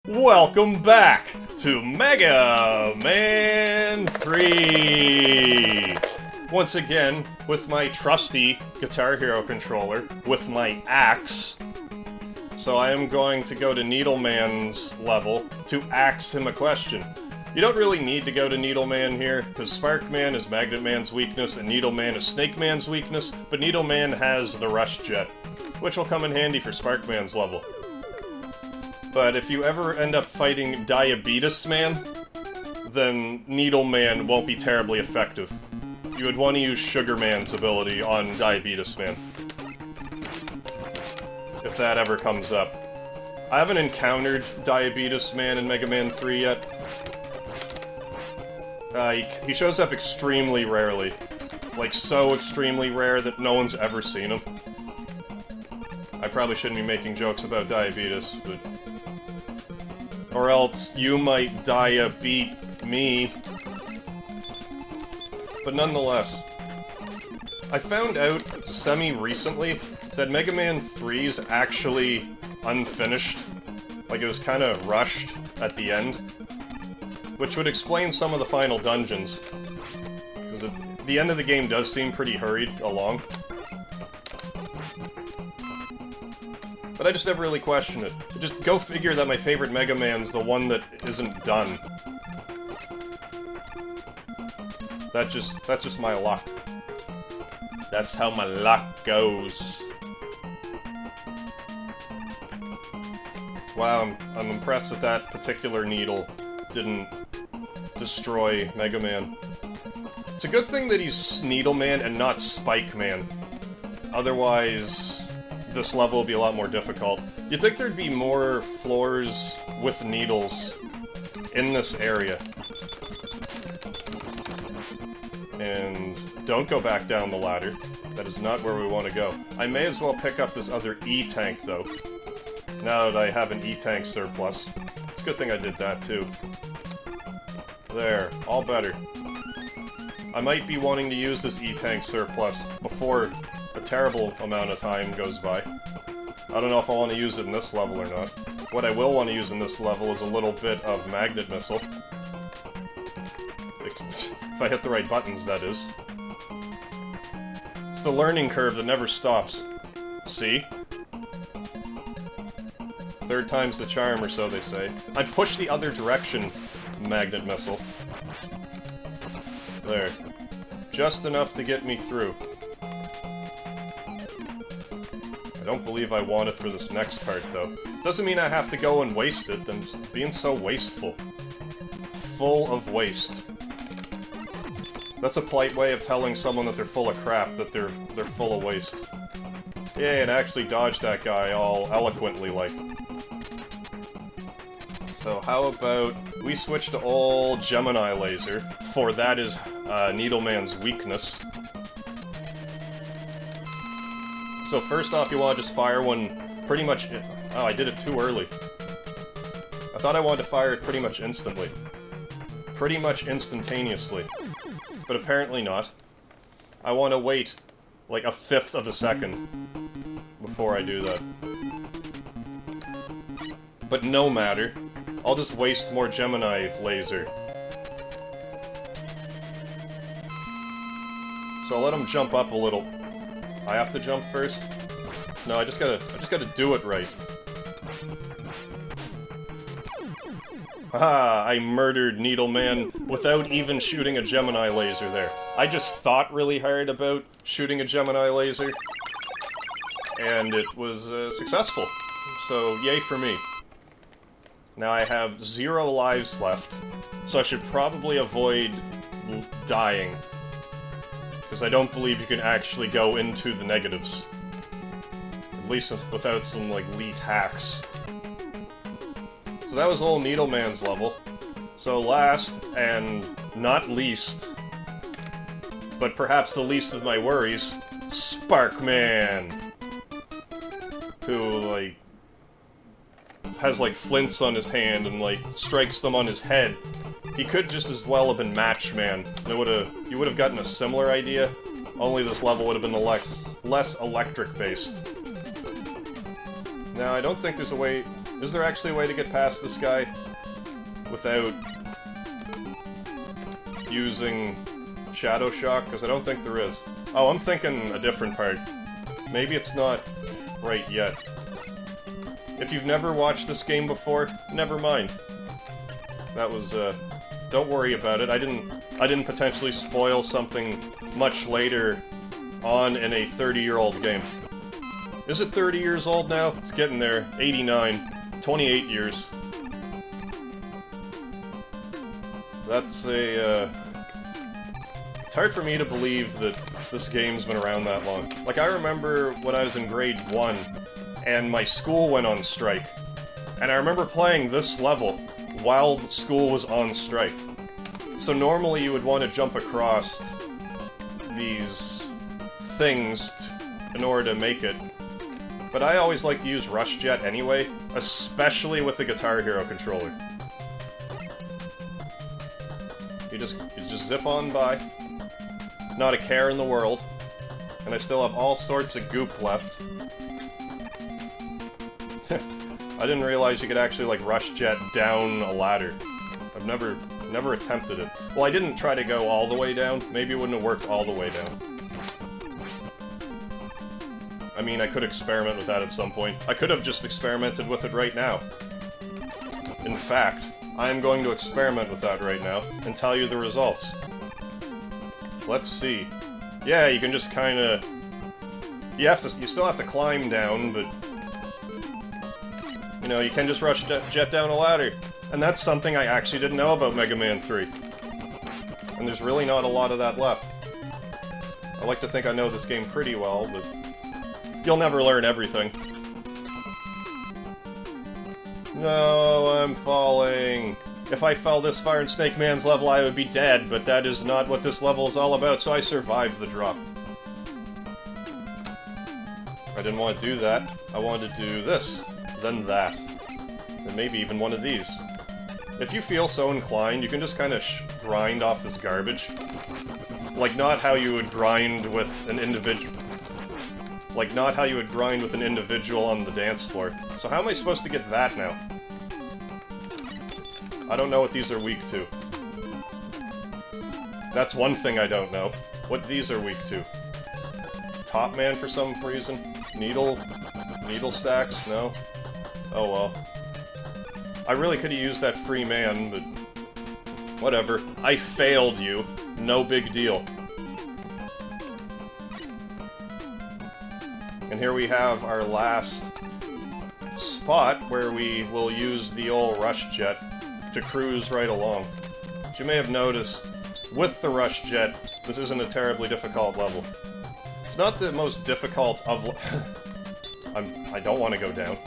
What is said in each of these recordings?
Welcome back to Mega Man 3! Once again, with my trusty Guitar Hero controller, with my axe. So I am going to go to Needleman's level to ask him a question. You don't really need to go to Needleman here, because Sparkman is Magnet Man's weakness and Needleman is Snake Man's weakness, but Needleman has the Rush Jet, which will come in handy for Sparkman's level. But if you ever end up fighting Diabetes Man, then Needleman won't be terribly effective. You would want to use Sugar Man's ability on Diabetes Man. If that ever comes up. I haven't encountered Diabetes Man in Mega Man 3 yet. He shows up extremely rarely. Like, so extremely rare that no one's ever seen him. I probably shouldn't be making jokes about diabetes, but... Or else you might dia-beat me. But nonetheless, I found out semi-recently that Mega Man 3's actually unfinished. Like, it was kind of rushed at the end. Which would explain some of the final dungeons. Because the end of the game does seem pretty hurried along. But I just never really questioned it. Just go figure that my favorite Mega Man's the one that isn't done. That's just my luck. That's how my luck goes. Wow, I'm impressed that that particular needle didn't destroy Mega Man. It's a good thing that he's Needle Man and not Spike Man. Otherwise, this level will be a lot more difficult. You'd think there'd be more floors with needles in this area. And don't go back down the ladder. That is not where we want to go. I may as well pick up this other E-tank, though. Now that I have an E-tank surplus. It's a good thing I did that, too. There. All better. I might be wanting to use this E-tank surplus before a terrible amount of time goes by. I don't know if I want to use it in this level or not. What I will want to use in this level is a little bit of Magnet Missile. If I hit the right buttons, that is. It's the learning curve that never stops. See? Third time's the charm, or so they say. I pushed the other direction, Magnet Missile. There. Just enough to get me through. I don't believe I want it for this next part, though. Doesn't mean I have to go and waste it. I'm just being so wasteful. Full of waste. That's a polite way of telling someone that they're full of crap, that they're full of waste. Yeah, and actually dodged that guy all eloquently, like. So how about we switch to old Gemini Laser, for that is Needleman's weakness. So first off, you want to just fire one pretty much... Oh, I did it too early. I thought I wanted to fire it pretty much instantly. Pretty much instantaneously. But apparently not. I want to wait like a fifth of a second before I do that. But no matter. I'll just waste more Gemini Laser. So I'll let him jump up a little. I have to jump first? No, I just gotta do it right. Haha, I murdered Needleman without even shooting a Gemini Laser there. I just thought really hard about shooting a Gemini Laser, and it was successful. So, yay for me. Now I have 0 lives left, so I should probably avoid dying. Because I don't believe you can actually go into the negatives. At least without some, like, leet hacks. So that was old Needleman's level. So last, and not least, but perhaps the least of my worries, Sparkman! Who, like, has, like, flints on his hand and, like, strikes them on his head. He could just as well have been Matchman. And you would have gotten a similar idea, only this level would have been less electric-based. Now, I don't think there's a way... Is there actually a way to get past this guy without using Shadow Shock? Because I don't think there is. Oh, I'm thinking a different part. Maybe it's not right yet. If you've never watched this game before, never mind. That was, don't worry about it. I didn't potentially spoil something much later on in a 30-year-old game. Is it 30 years old now? It's getting there. 89. 28 years. That's a, it's hard for me to believe that this game's been around that long. Like, I remember when I was in grade 1, and my school went on strike. And I remember playing this level while the school was on strike. So normally you would want to jump across these things in order to make it. But I always like to use Rush Jet anyway, especially with the Guitar Hero controller. You just zip on by, not a care in the world, and I still have all sorts of goop left. I didn't realize you could actually, like, Rush Jet down a ladder. I've never attempted it. Well, I didn't try to go all the way down. Maybe it wouldn't have worked all the way down. I mean, I could experiment with that at some point. I could have just experimented with it right now. In fact, I am going to experiment with that right now and tell you the results. Let's see. Yeah, you can just kinda... You still have to climb down, but... You know, you can just Rush Jet down a ladder. And that's something I actually didn't know about Mega Man 3. And there's really not a lot of that left. I like to think I know this game pretty well, but... You'll never learn everything. No, I'm falling. If I fell this far in Snake Man's level, I would be dead, but that is not what this level is all about, so I survived the drop. I didn't want to do that. I wanted to do this, then that, and maybe even one of these. If you feel so inclined, you can just kind of grind off this garbage. Like, not how you would grind with an individual. Like, not how you would grind with an individual on the dance floor. So how am I supposed to get that now? I don't know what these are weak to. That's one thing I don't know. What these are weak to. Top Man for some reason? Needle stacks? No? Oh well. I really could have used that free man, but... Whatever. I failed you. No big deal. And here we have our last spot where we will use the old Rush Jet to cruise right along. As you may have noticed, with the Rush Jet, this isn't a terribly difficult level. It's not the most difficult of... I don't want to go down.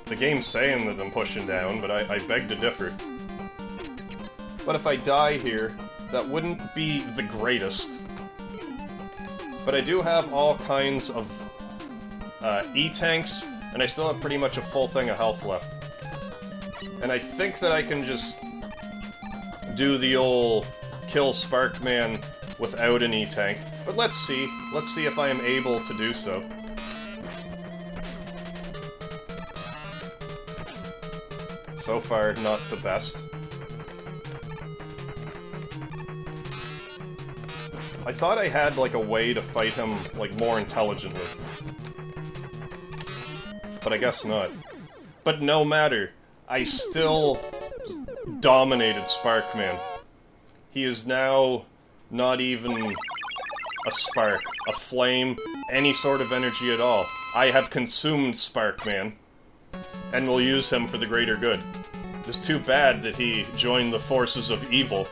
The game's saying that I'm pushing down, but I beg to differ. But if I die here, that wouldn't be the greatest. But I do have all kinds of E-tanks, and I still have pretty much a full thing of health left. And I think that I can just do the old kill Sparkman without an E-tank. But let's see. Let's see if I am able to do so. So far, not the best. I thought I had, like, a way to fight him, like, more intelligently. But I guess not. But no matter. I still dominated Sparkman. He is now not even a spark, a flame, any sort of energy at all. I have consumed Sparkman, and will use him for the greater good. It's too bad that he joined the forces of evil,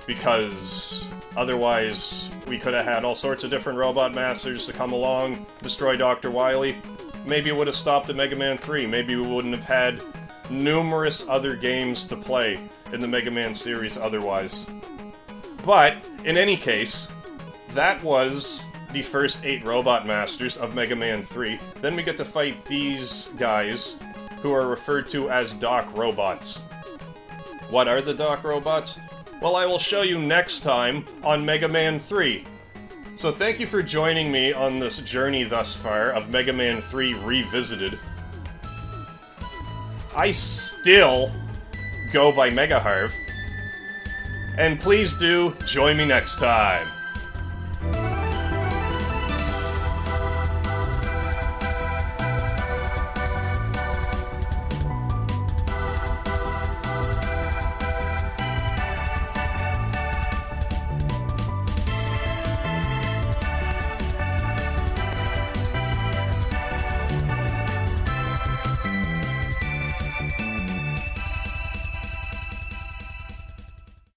because otherwise we could have had all sorts of different robot masters to come along, destroy Dr. Wily. Maybe it would have stopped at Mega Man 3. Maybe we wouldn't have had numerous other games to play in the Mega Man series otherwise. But, in any case, that was the first 8 Robot Masters of Mega Man 3. Then we get to fight these guys, who are referred to as Doc Robots. What are the Doc Robots? Well, I will show you next time on Mega Man 3. So thank you for joining me on this journey thus far of Mega Man 3 Revisited. I still go by MegaHarv. And please do join me next time.